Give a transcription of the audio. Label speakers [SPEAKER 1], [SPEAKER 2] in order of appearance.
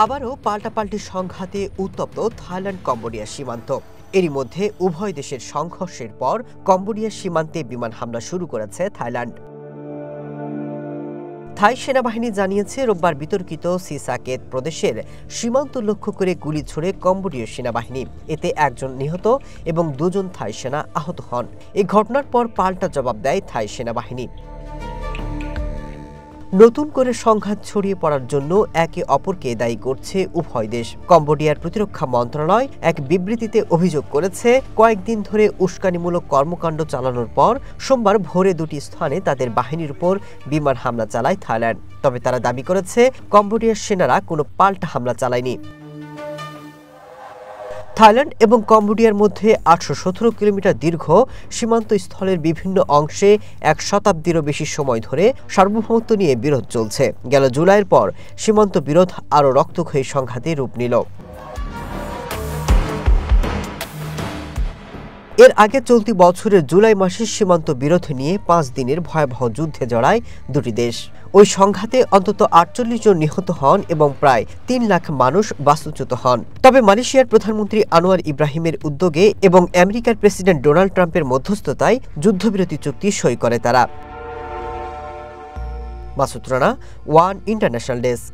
[SPEAKER 1] আবারও পাল্টাপাল্টি সংঘাতে উত্তপ্ত থাইল্যান্ড কম্বোডিয়া সীমান্ত। এরই মধ্যে উভয় দেশের সংঘর্ষের পর কম্বোডিয়া সীমান্তে বিমান হামলা শুরু করেছে থাইল্যান্ড। থাই সেনাবাহিনী জানিয়েছে রোববার বিতর্কিত সিসাকেত প্রদেশের সীমান্ত লক্ষ্য করে গুলি ছুড়ে কম্বোডিয় সেনাবাহিনী। এতে একজন নিহত এবং দুজন থাই সেনা আহত হন। এই ঘটনার পর পাল্টা জবাব দেয় থাই সেনাবাহিনী। নতুন করে সংঘাত ছড়িয়ে পড়ার জন্য একে অপরকে দায়ী করছে উভয় দেশ। কম্বোডিয়ার প্রতিরক্ষা মন্ত্রণালয় এক বিবৃতিতে অভিযোগ করেছে, কয়েকদিন ধরে উস্কানিমূলক কর্মকাণ্ড চালানোর পর সোমবার ভোরে দুটি স্থানে তাদের বাহিনীর উপর বিমান হামলা চালায় থাইল্যান্ড। তবে তারা দাবি করেছে কম্বোডিয়ার সেনারা কোনো পাল্টা হামলা চালায়নি। থাইল্যান্ড এবং কম্বোডিয়ার মধ্যে ৮১৭ কিলোমিটার দীর্ঘ সীমান্ত স্থলের বিভিন্ন অংশে এক শতাব্দীরও বেশি সময় ধরে সার্বভৌমত্ব নিয়ে বিরোধ চলছে। গেল জুলাইয়ের পর সীমান্ত বিরোধ আরও রক্তক্ষয়ী সংঘাতে রূপ নিল। এর আগে চলতি বছরের জুলাই মাসে সীমান্ত বিরোধ নিয়ে ৫ দিনের ভয়াবহ যুদ্ধে জড়ায় দুটি দেশ। ওই সংঘাতে অন্তত ৪৮ জন নিহত হন এবং প্রায় ৩ লাখ মানুষ বাস্তুচ্যুত হন। তবে মালয়েশিয়ার প্রধানমন্ত্রী আনোয়ার ইব্রাহিমের উদ্যোগে এবং আমেরিকার প্রেসিডেন্ট ডোনাল্ড ট্রাম্পের মধ্যস্থতায় যুদ্ধবিরতি চুক্তি সই করে তারা। Masud Rana, one international desk.